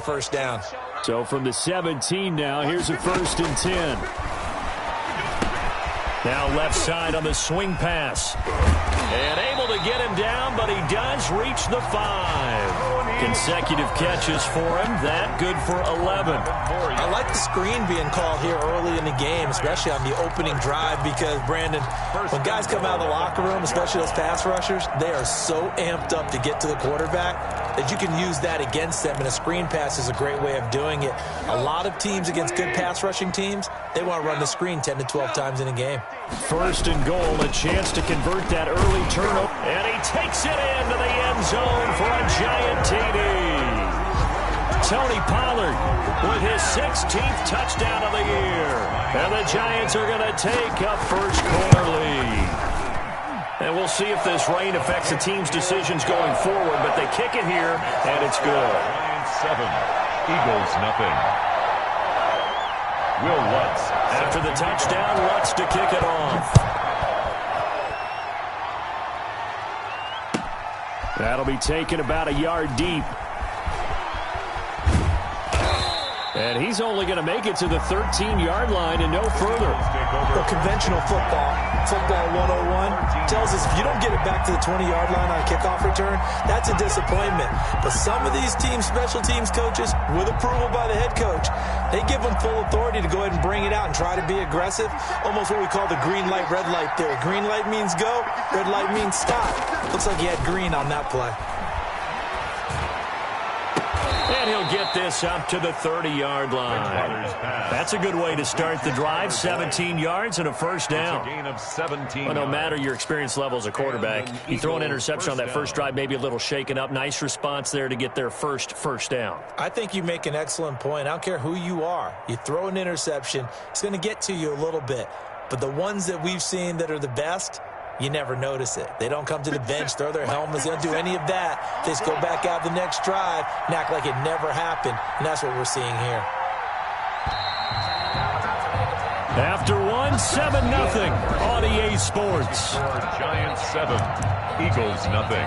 the first down. So from the 17 now, here's a 1st and 10. Now left side on the swing pass. And able to get him down, but he does reach the 5. Consecutive catches for him. That good for 11. I like the screen being called here early in the game, especially on the opening drive, because, Brandon, when guys come out of the locker room, especially those pass rushers, they are so amped up to get to the quarterback that you can use that against them, and a screen pass is a great way of doing it. A lot of teams against good pass rushing teams, they want to run the screen 10 to 12 times in a game. 1st and goal, a chance to convert that early turnover. And he takes it into the end zone for a giant TD. Tony Pollard with his 16th touchdown of the year. And the Giants are going to take a first quarter lead. And we'll see if this rain affects the team's decisions going forward, but they kick it here, and it's good. Giants 7, Eagles nothing. Will Lutz. After the touchdown, Lutz to kick it off. That'll be taken about a yard deep. And he's only going to make it to the 13-yard line and no further. Well, conventional football 101, tells us if you don't get it back to the 20-yard line on a kickoff return, that's a disappointment. But some of these teams, special teams coaches, with approval by the head coach, they give them full authority to go ahead and bring it out and try to be aggressive. Almost what we call the green light, red light theory. Green light means go, red light means stop. Looks like he had green on that play. And he'll get this up to the 30-yard line. That's a good way to start the drive. 17 yards and a first down. It's a gain of 17 well, no matter your experience level as a quarterback, you throw an interception on that first drive, maybe a little shaken up. Nice response there to get their first down. I think you make an excellent point. I don't care who you are. You throw an interception, it's going to get to you a little bit. But the ones that we've seen that are the best, you never notice it. They don't come to the bench, throw their helmets. They don't do any of that. They just go back out the next drive and act like it never happened. And that's what we're seeing here. After 7-0 on EA Sports. Giants 7, Eagles nothing.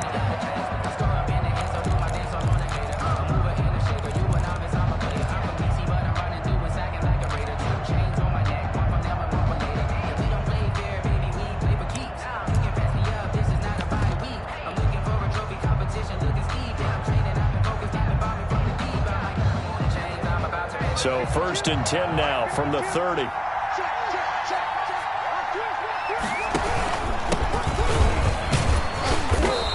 So 1st and 10 now from the 30.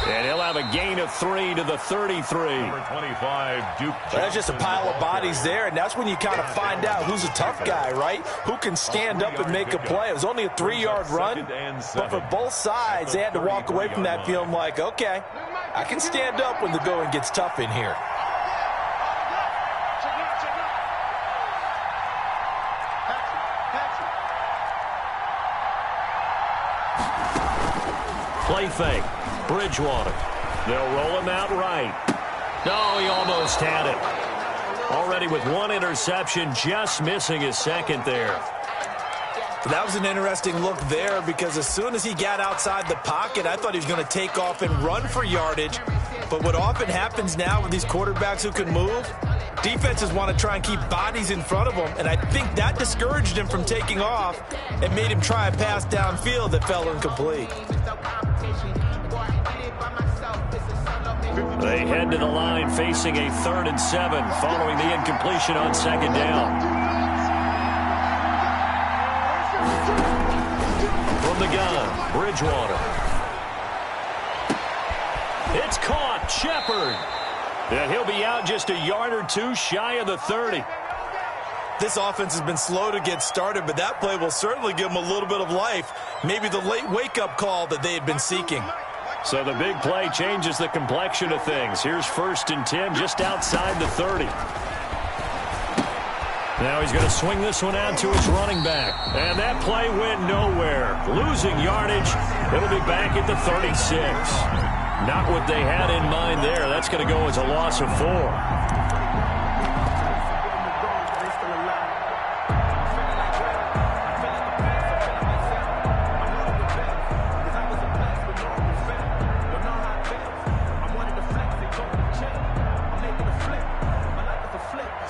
And he'll have a gain of 3 to the 33. Number 25, Duke. There's just a pile of bodies there, and that's when you kind of find out who's a tough guy, right? Who can stand up and make a play. It was only a 3-yard run, but for both sides, they had to walk away from that feeling like, okay, I can stand up when the going gets tough in here. Play fake. Bridgewater. They'll roll him out right. No, he almost had it. Already with one interception, just missing his second there. That was an interesting look there because as soon as he got outside the pocket, I thought he was going to take off and run for yardage. But what often happens now with these quarterbacks who can move, defenses want to try and keep bodies in front of them, and I think that discouraged him from taking off and made him try a pass downfield that fell incomplete. They head to the line facing a 3rd and 7 following the incompletion on 2nd down. From the gun, Bridgewater. It's caught, Shepard. And he'll be out just a yard or two shy of the 30. This offense has been slow to get started, but that play will certainly give them a little bit of life. Maybe the late wake-up call that they had been seeking. So the big play changes the complexion of things. Here's 1st and 10 just outside the 30. Now he's going to swing this one out to his running back. And that play went nowhere. Losing yardage. It'll be back at the 36. Not what they had in mind there. That's going to go as a loss of 4.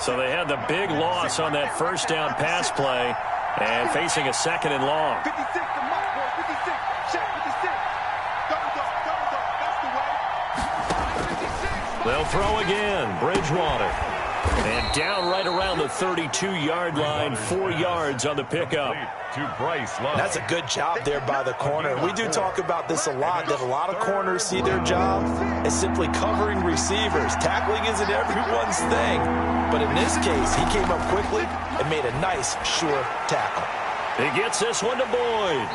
So they had the big loss on that first down pass play and facing a second and long. 56 to Mike, boy. 56. Check 56. Double dog. That's the way. 56. They'll throw again. Bridgewater. And down right around the 32-yard line, 4 yards on the pickup. To Bryce Love. That's a good job there by the corner. We do talk about this a lot, that a lot of corners see their job as simply covering receivers. Tackling isn't everyone's thing. But in this case, he came up quickly and made a nice, sure tackle. He gets this one to Boyd.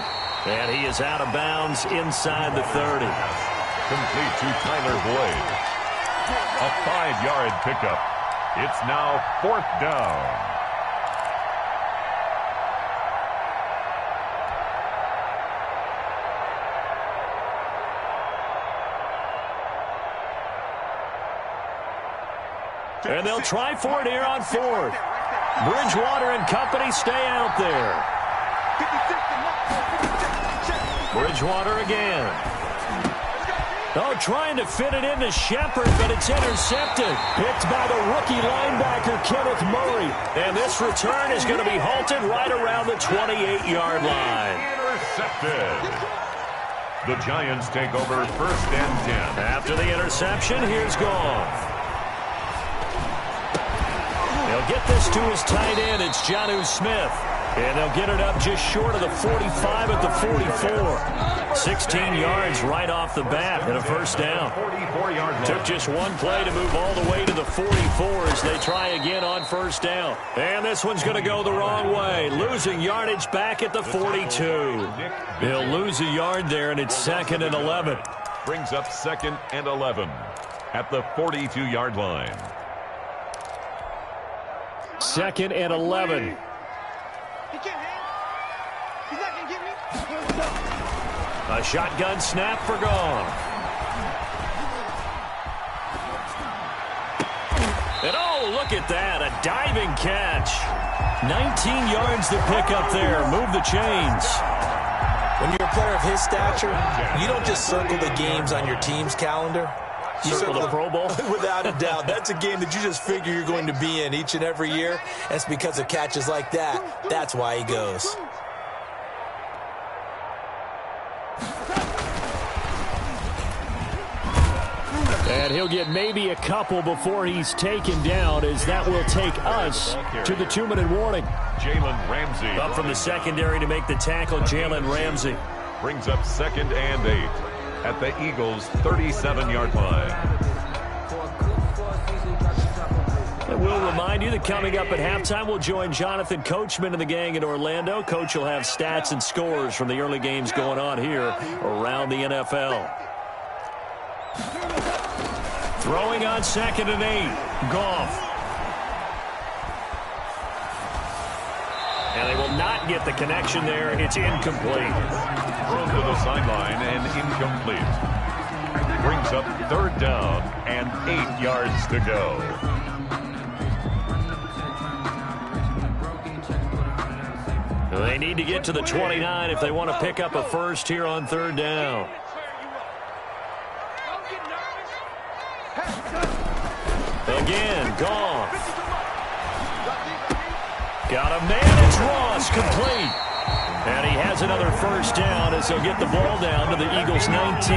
And he is out of bounds inside the 30. Complete to Tyler Boyd. A 5-yard pickup. It's now 4th down. And they'll try for it here on 4th. Bridgewater and company stay out there. 56 to Mike, boy. 56. Check. Bridgewater again. Oh, trying to fit it into Shepard, but it's intercepted. Picked by the rookie linebacker, Kenneth Murray. And this return is going to be halted right around the 28-yard line. Intercepted. The Giants take over 1st and 10. After the interception, here's Goff. He'll get this to his tight end. It's Jonnu Smith. And they'll get it up just short of the 45 at the 44. 16 yards right off the bat and a first down. 44-yard line. Took just one play to move all the way to the 44 as they try again on first down. And this one's going to go the wrong way. Losing yardage back at the 42. He'll lose a yard there, and it's 2nd and 11. Brings up 2nd and 11 at the 42-yard line. 2nd and 11. He can't hang. He's not going to get me. A shotgun snap for Goff. And oh, look at that. A diving catch. 19 yards to pick up there. Move the chains. When you're a player of his stature, you don't just circle the games on your team's calendar. You Circle the Pro Bowl? Without a doubt. That's a game that you just figure you're going to be in each and every year. That's because of catches like that. That's why he goes. And he'll get maybe a couple before he's taken down, as that will take us to the 2-minute warning. Jalen Ramsey. Up from the secondary to make the tackle, Jalen Ramsey. Brings up 2nd and 8 at the Eagles' 37-yard line. And we'll remind you that coming up at halftime, we'll join Jonathan Coachman and the gang in Orlando. Coach will have stats and scores from the early games going on here around the NFL. Throwing on 2nd and 8. Goff. And they will not get the connection there. It's incomplete. Thrown to the sideline and incomplete. Brings up 3rd down and 8 yards to go. They need to get to the 29 if they want to pick up a first here on 3rd down. Again, Goff. Got a man, it's Ross, complete. And he has another first down as they'll get the ball down to the Eagles' 19.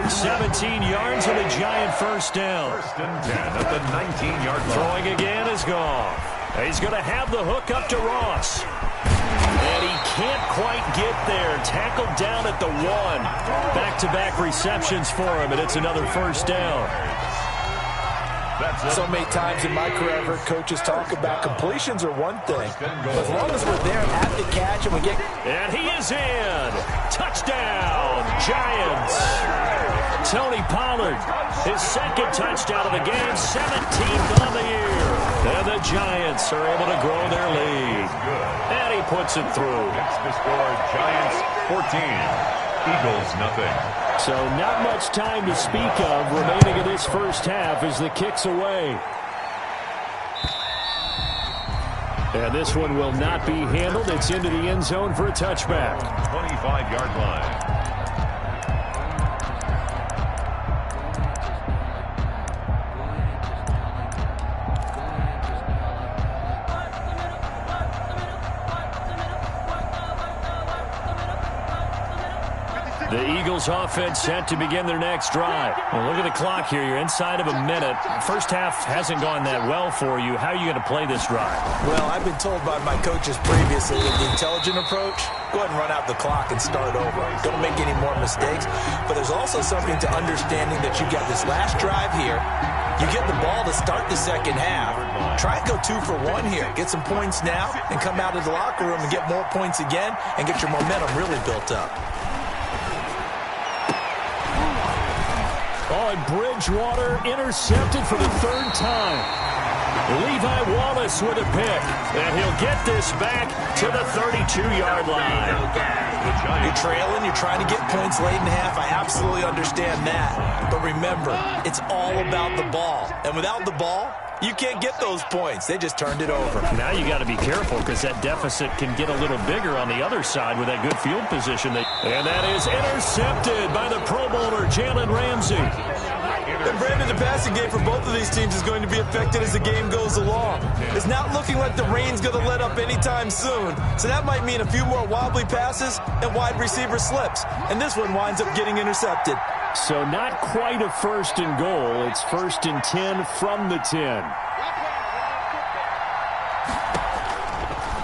17 yards and a Giant first down. 1st and 10 at the 19-yard line. Throwing again is Goff. He's going to have the hook up to Ross. And he can't quite get there. Tackled down at the 1. Back-to-back receptions for him, and it's another first down. So many times in my career, I've heard coaches talk about completions are one thing, but as long as we're there at the catch and we get... And he is in. Touchdown, Giants. Tony Pollard, his 2nd touchdown of the game, 17th on the year. And the Giants are able to grow their lead. And he puts it through. That's the score. Giants 14. Eagles nothing. So not much time to speak of remaining in this first half as the kick's away. And this one will not be handled. It's into the end zone for a touchback. 25-yard line. The Eagles offense set to begin their next drive. Well, look at the clock here. You're inside of a minute. First half hasn't gone that well for you. How are you going to play this drive? Well, I've been told by my coaches previously that the intelligent approach, go ahead and run out the clock and start over. Don't make any more mistakes. But there's also something to understanding that you got this last drive here. You get the ball to start the second half. Try and go 2 for 1 here. Get some points now and come out of the locker room and get more points again and get your momentum really built up. Oh, and Bridgewater intercepted for the 3rd time. Levi Wallace with a pick. And he'll get this back to the 32-yard line. You're trailing. You're trying to get points late in half. I absolutely understand that. But remember, it's all about the ball. And without the ball, you can't get those points. They just turned it over. Now you got to be careful because that deficit can get a little bigger on the other side with that good field position. And that is intercepted by the Pro Bowler, Jalen Ramsey. And Brandon, the passing game for both of these teams is going to be affected as the game goes along. It's not looking like the rain's going to let up anytime soon. So that might mean a few more wobbly passes and wide receiver slips. And this one winds up getting intercepted. So not quite a 1st and goal. It's 1st and 10 from the 10.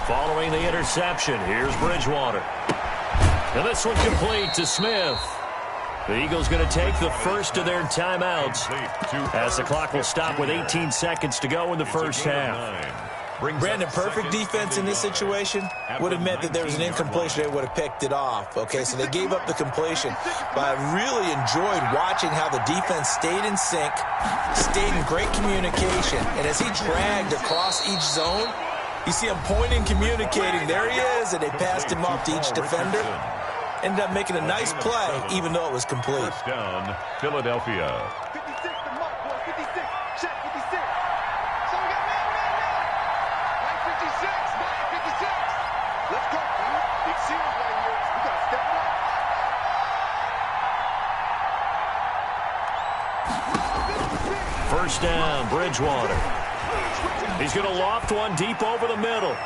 Following the interception, here's Bridgewater. And this one complete to Smith. The Eagles going to take the first of their timeouts as the clock will stop with 18 seconds to go in the first half. Brandon, perfect defense in this situation would have meant that there was an incompletion. They would have picked it off. Okay, so they gave up the completion. But I really enjoyed watching how the defense stayed in sync, stayed in great communication. And as he dragged across each zone, you see him pointing, communicating. There he is, and they passed him off to each defender. Ended up making a nice play, even though it was complete. First down, Philadelphia. 56 to Mark, boy. 56. Check 56. So we got man. 56. 56. Let's go, dude. Big series right here. We got to step it up. First down, Bridgewater. He's going to loft one deep over the middle.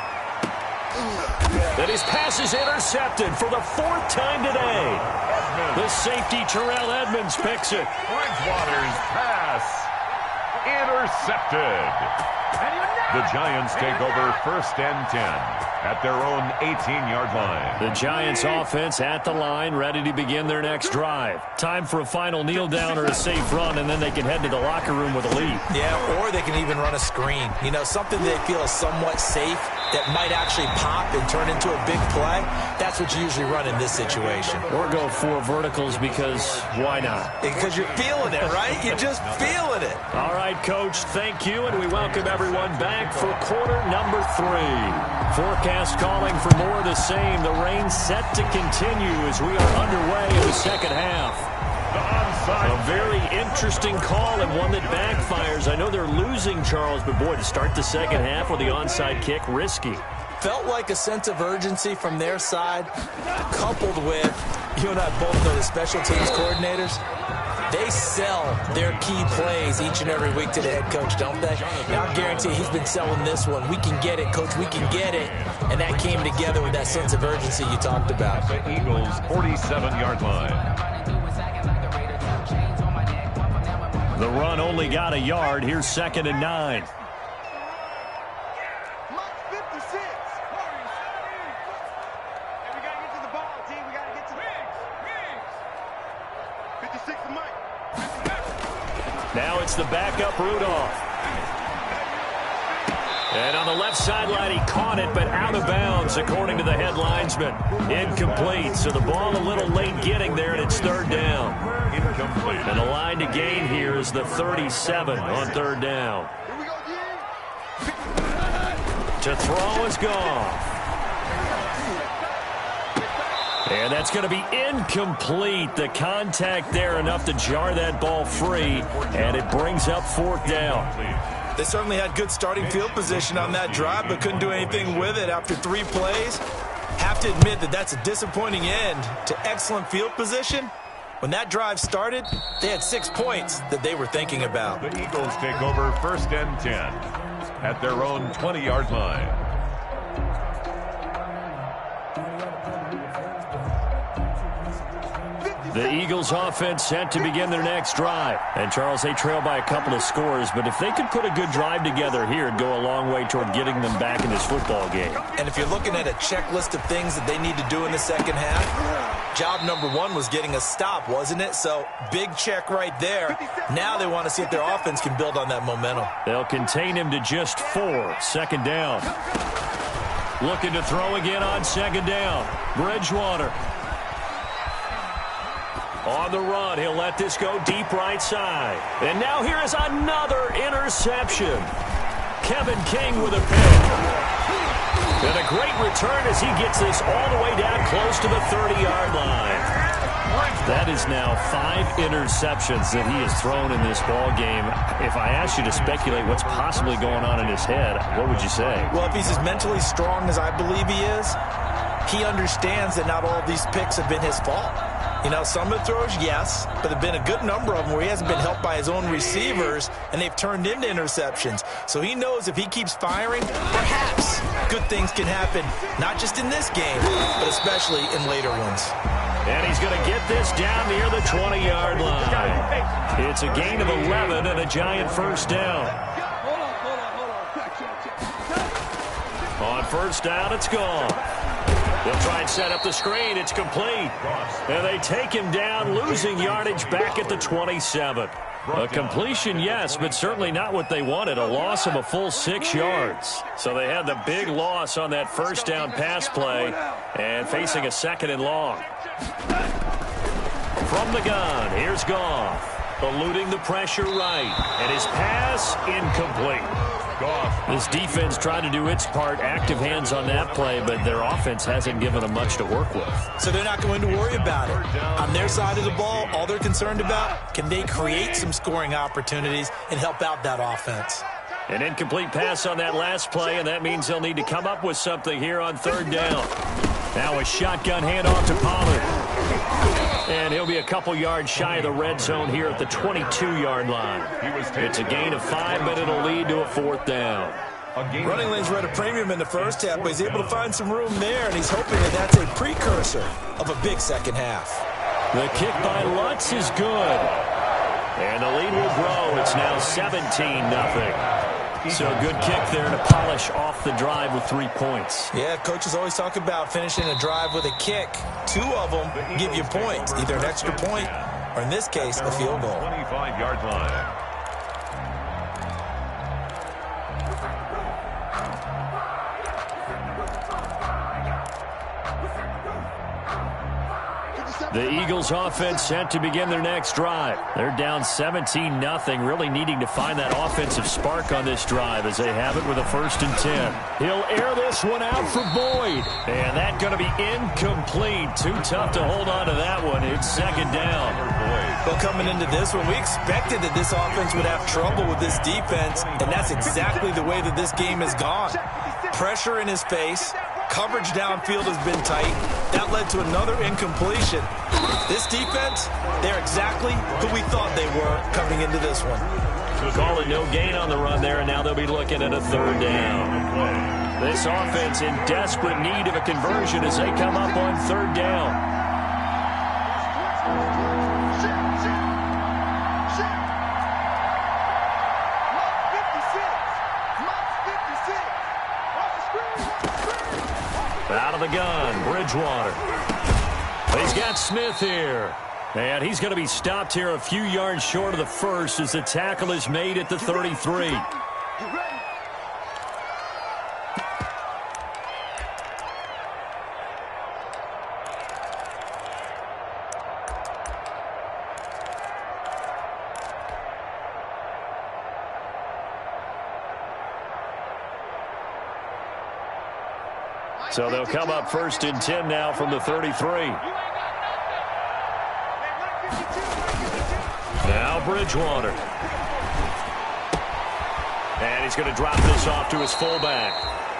Then his pass is intercepted for the 4th time today. The safety, Terrell Edmonds, picks it. Bridgewater's pass intercepted. The Giants take over 1st and 10 at their own 18-yard line. The Giants offense at the line, ready to begin their next drive. Time for a final kneel down or a safe run, and then they can head to the locker room with a lead. Yeah, or they can even run a screen. You know, something they feel is somewhat safe that might actually pop and turn into a big play. That's what you usually run in this situation. Or go 4 verticals because why not? Because you're feeling it, right? You're just feeling it. All right, Coach, thank you, and we welcome everyone back for quarter number 3. Forecast calling for more of the same. The rain set to continue as we are underway in the second half. A very interesting call and one that backfires. I know they're losing, Charles, but boy, to start the second half with the onside kick, risky. Felt like a sense of urgency from their side, coupled with, you and I both know the special teams coordinators. They sell their key plays each and every week to the head coach, don't they? And I guarantee he's been selling this one. We can get it, Coach. We can get it. And that came together with that sense of urgency you talked about. The Eagles' 47-yard line. The run only got a yard. Here's 2nd and 9. Mike 56. Hey, we got to get to the ball, team. We got to get to the 56 to Mike. Now it's the backup Rudolph. And on the left sideline, he caught it, but out of bounds, according to the head linesman. Incomplete, so the ball a little late getting there, and it's 3rd down. Incomplete. And the line to gain here is the 37 on 3rd down. Here we go, To throw is Goff. And that's going to be incomplete. The contact there enough to jar that ball free, and it brings up 4th down. They certainly had good starting field position on that drive, but couldn't do anything with it after 3 plays. Have to admit that that's a disappointing end to excellent field position. When that drive started, they had 6 points that they were thinking about. The Eagles take over 1st and 10 at their own 20-yard line. The Eagles offense set to begin their next drive. And, Charles, they trail by a couple of scores, but if they could put a good drive together here, it'd go a long way toward getting them back in this football game. And if you're looking at a checklist of things that they need to do in the second half, job number one was getting a stop, wasn't it? So, big check right there. Now they want to see if their offense can build on that momentum. They'll contain him to just 4. Second down. Looking to throw again on second down. Bridgewater. On the run, he'll let this go deep right side. And now here is another interception. Kevin King with a pick. And a great return as he gets this all the way down close to the 30-yard line. That is now 5 interceptions that he has thrown in this ball game. If I asked you to speculate what's possibly going on in his head, what would you say? Well, if he's as mentally strong as I believe he is, he understands that not all of these picks have been his fault. You know, some of the throws, yes, but there have been a good number of them where he hasn't been helped by his own receivers, and they've turned into interceptions. So he knows if he keeps firing, perhaps good things can happen, not just in this game, but especially in later ones. And he's going to get this down near the 20-yard line. It's a gain of 11 and a giant first down. On first down, it's gone. They'll try and set up the screen. It's complete. And they take him down, losing yardage back at the 27. A completion, yes, but certainly not what they wanted. A loss of a full 6 yards. So they had the big loss on that first down pass play and facing a second and long. From the gun, here's Goff, eluding the pressure right. And his pass incomplete. This defense tried to do its part, active hands on that play, but their offense hasn't given them much to work with. So they're not going to worry about it. On their side of the ball, all they're concerned about, can they create some scoring opportunities and help out that offense? An incomplete pass on that last play, and that means they'll need to come up with something here on third down. Now a shotgun handoff to Pollard. And he'll be a couple yards shy of the red zone here at the 22-yard line. It's a gain of 5, but it'll lead to a fourth down. Running lanes were at a premium in the first half, but he's able to find some room there, and he's hoping that that's a precursor of a big second half. The kick by Lutz is good. And the lead will grow. It's now 17-0. So a good kick there to polish off the drive with 3 points. Yeah, coaches always talk about finishing a drive with a kick. 2 of them give you points, either an extra point or, in this case, a field goal. 25-yard line. The Eagles offense set to begin their next drive. They're down 17-0, really needing to find that offensive spark on this drive as they have it with a 1st and 10. He'll air this one out for Boyd. And that's going to be incomplete. Too tough to hold on to that one. It's second down. Well, coming into this one, we expected that this offense would have trouble with this defense, and that's exactly the way that this game has gone. Pressure in his face. Coverage downfield has been tight. That led to another incompletion. This defense, they're exactly who we thought they were coming into this one. We'll call it no gain on the run there, and now they'll be looking at a third down. This offense in desperate need of a conversion as they come up on third down. Out of the gun, Bridgewater. He's got Smith here. And he's going to be stopped here a few yards short of the first as the tackle is made at the 33. So they'll come up 1st and 10 now from the 33. Now Bridgewater. And he's going to drop this off to his fullback.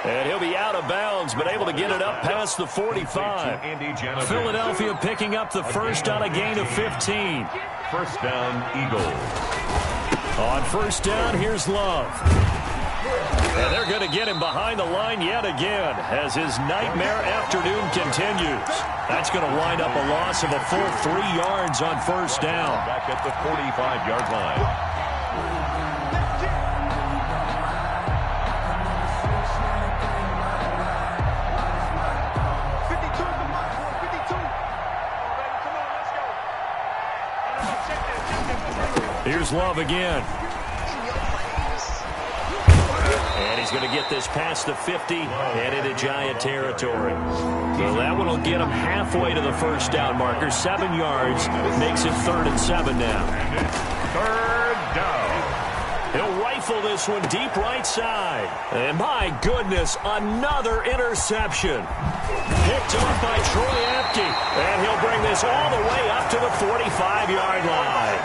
And he'll be out of bounds, but able to get it up past the 45. Philadelphia picking up the first on a gain of 15. First down, Eagles. On first down, here's Love. And they're going to get him behind the line yet again as his nightmare afternoon continues. That's going to wind up a loss of a full 3 yards on first down. Back at the 45-yard line. Here's Love again. And he's going to get this past the 50 and into Giant territory. So that one will get him halfway to the first down marker. 7 yards makes it 3rd and 7 now. Third down. He'll rifle this one deep right side. And my goodness, another interception. Picked off by Troy Apke. And he'll bring this all the way up to the 45-yard line.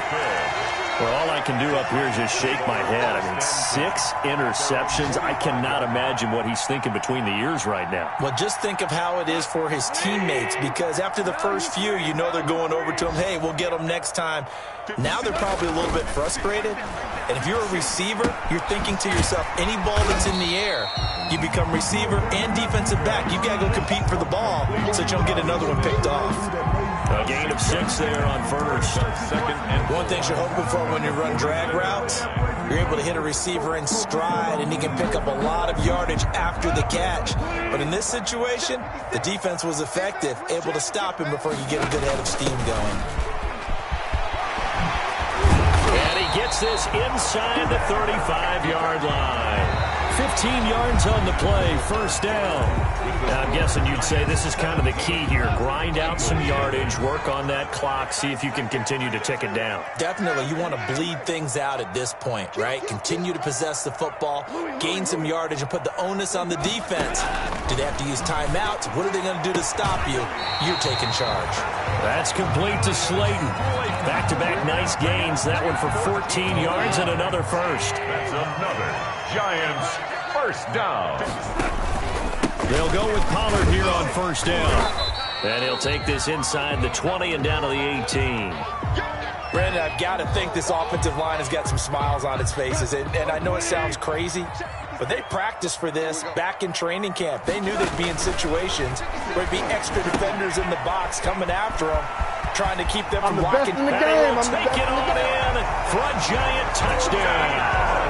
Well, all I can do up here is just shake my head. I mean, 6 interceptions. I cannot imagine what he's thinking between the ears right now. Well, just think of how it is for his teammates, because after the first few, you know they're going over to him, hey, we'll get them next time. Now they're probably a little bit frustrated. And if you're a receiver, you're thinking to yourself, any ball that's in the air, you become receiver and defensive back. You've got to go compete for the ball so that you don't get another one picked off. A gain of 6 there on first. Second and one thing you're hoping for when you run drag routes, you're able to hit a receiver in stride, and he can pick up a lot of yardage after the catch. But in this situation, the defense was effective, able to stop him before you get a good head of steam going. And he gets this inside the 35-yard line. 15 yards on the play, first down. Now, I'm guessing you'd say this is kind of the key here. Grind out some yardage, work on that clock, see if you can continue to tick it down. Definitely, you want to bleed things out at this point, right? Continue to possess the football, gain some yardage, and put the onus on the defense. Do they have to use timeouts? What are they going to do to stop you? You're taking charge. That's complete to Slayton. Back-to-back nice gains. That one for 14 yards and another first. that's another Giants first down. They'll go with Pollard here on first down. And he'll take this inside the 20 and down to the 18. Brandon, I've got to think this offensive line has got some smiles on its faces. And I know it sounds crazy, but they practiced for this back in training camp. They knew they'd be in situations where there'd be extra defenders in the box coming after them, trying to keep them from walking. Take it on in for a Giant touchdown.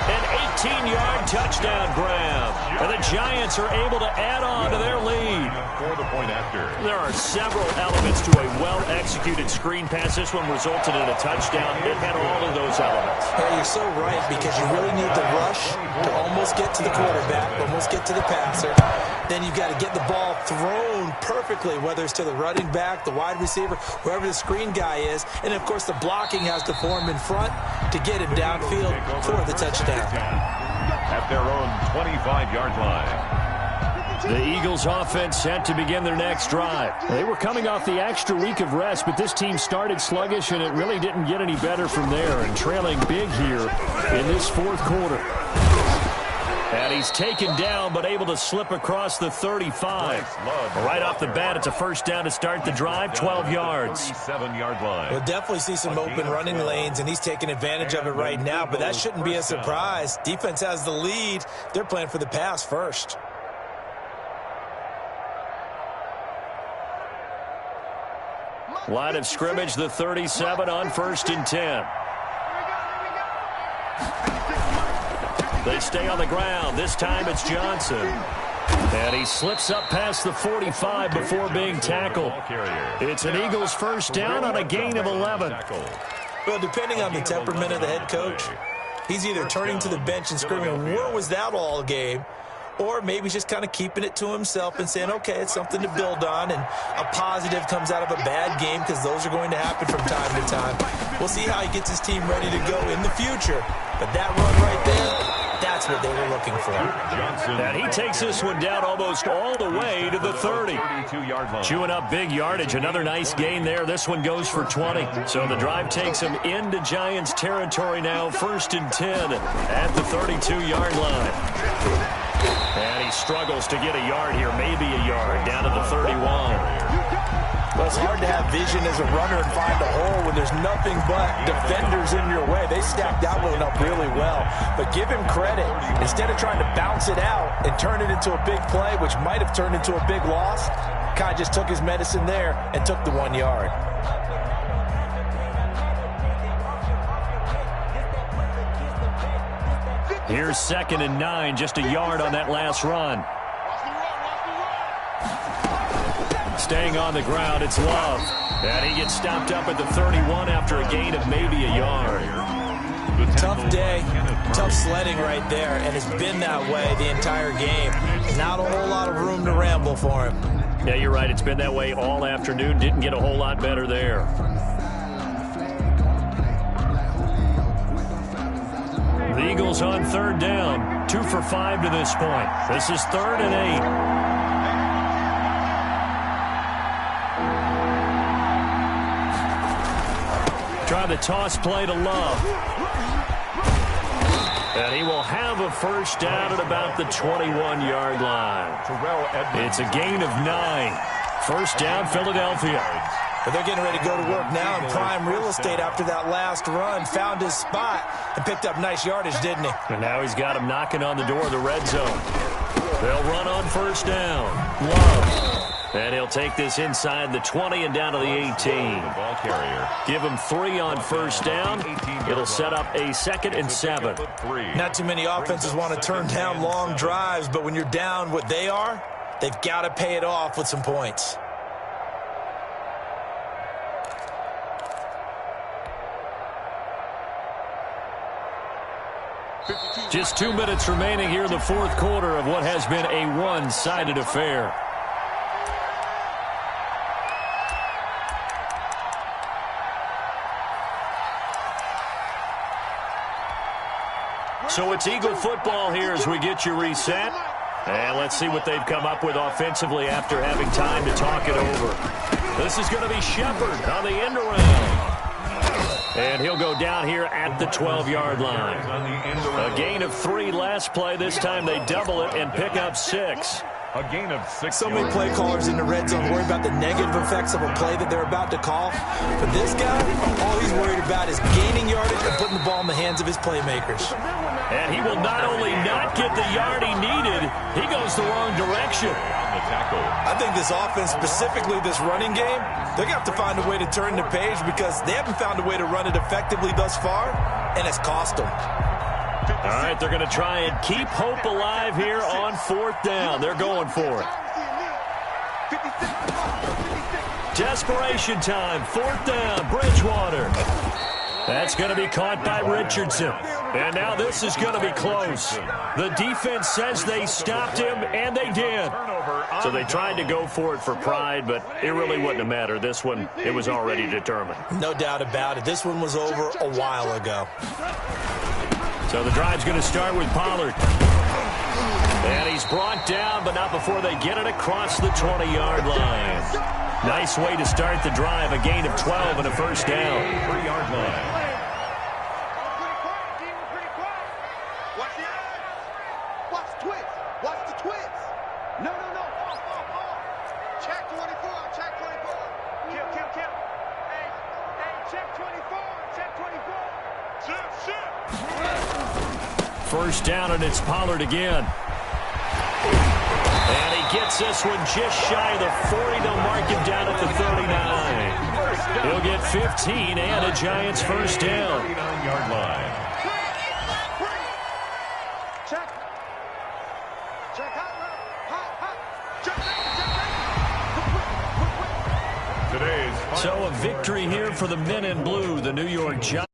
An 18-yard touchdown grab. And the Giants are able to add on to their lead. For the point after. There are several elements to a well-executed screen pass. This one resulted in a touchdown. It had all of those elements. Yeah, you're so right, because you really need the rush to almost get to the quarterback, almost get to the passer. Then you've got to get the ball thrown perfectly, whether it's to the running back, the wide receiver, whoever the screen guy is. And, of course, the blocking has to form in front to get him downfield for the touchdown. At their own 25-yard line. The Eagles offense set to begin their next drive. They were coming off the extra week of rest, but this team started sluggish, and it really didn't get any better from there, and trailing big here in this fourth quarter. And he's taken down, but able to slip across the 35. Right off the bat, it's a first down to start the drive, 12 yards. 37-yard line. We'll definitely see some open running lanes, and he's taking advantage of it right now, but that shouldn't be a surprise. Defense has the lead. They're playing for the pass first. Line of scrimmage, the 37 on 1st and 10. They stay on the ground. This time it's Johnson. And he slips up past the 45 before being tackled. It's an Eagles first down on a gain of 11. Well, depending on the temperament of the head coach, he's either turning to the bench and screaming, where was that all game? Or maybe he's just kind of keeping it to himself and saying, okay, it's something to build on, and a positive comes out of a bad game, because those are going to happen from time to time. We'll see how he gets his team ready to go in the future. But that run right there, that's what they were looking for. And he takes this one down almost all the way to the 30. Chewing up big yardage. Another nice gain there. This one goes for 20. So the drive takes him into Giants territory now. 1st and 10 at the 32-yard line. And he struggles to get a yard here, maybe a yard, down to the 31. Well, it's hard to have vision as a runner and find a hole when there's nothing but defenders in your way. They stacked that one up really well. But give him credit. Instead of trying to bounce it out and turn it into a big play, which might have turned into a big loss, Kai just took his medicine there and took the 1 yard. Here's 2nd and 9, just a yard on that last run. Staying on the ground, it's Love. And he gets stopped up at the 31 after a gain of maybe a yard. Tough day, tough sledding right there, and it's been that way the entire game. Not a whole lot of room to ramble for him. Yeah, you're right. It's been that way all afternoon. Didn't get a whole lot better there. The Eagles on 3rd down. 2 for 5 to this point. This is 3rd and 8. Try the toss play to Love. And he will have a first down at about the 21-yard line. It's a gain of 9. First down, Philadelphia. But they're getting ready to go to work now in prime real estate after that last run. Found his spot and picked up nice yardage, didn't he? And now he's got him knocking on the door of the red zone. They'll run on first down. Love. And he'll take this inside the 20 and down to the 18. Ball carrier. Give him 3 on first down. It'll set up a 2nd and 7. Not too many offenses want to turn down long drives, but when you're down what they are, they've got to pay it off with some points. Just 2 minutes remaining here in the 4th quarter of what has been a one-sided affair. So it's Eagle football here as we get you reset. And let's see what they've come up with offensively after having time to talk it over. This is going to be Shepard on the end around. And he'll go down here at the 12-yard line. A gain of 3 last play. This time they double it and pick up 6. A gain of 6. So many play callers in the red zone worry about the negative effects of a play that they're about to call. But this guy, all he's worried about is gaining yardage and putting the ball in the hands of his playmakers. And he will not only not get the yard he needed, he goes the wrong direction. I think this offense, specifically this running game, they're going to have to find a way to turn the page because they haven't found a way to run it effectively thus far, and it's cost them. All right, they're going to try and keep hope alive here on 4th down. They're going for it. Desperation time, 4th down, Bridgewater. That's going to be caught by Richardson. And now this is going to be close. The defense says they stopped him, and they did. So they tried to go for it for pride, but it really wouldn't have mattered. This one, it was already determined. No doubt about it. This one was over a while ago. So the drive's going to start with Pollard. And he's brought down, but not before they get it across the 20-yard line. Nice way to start the drive. A gain of 12 and a first down. 3-yard line. First down, and it's Pollard again. And he gets this one just shy of the 40. They'll mark him down at the 39. He'll get 15 and a Giants first down. 39-yard line. So a victory here for the men in blue. The New York Giants.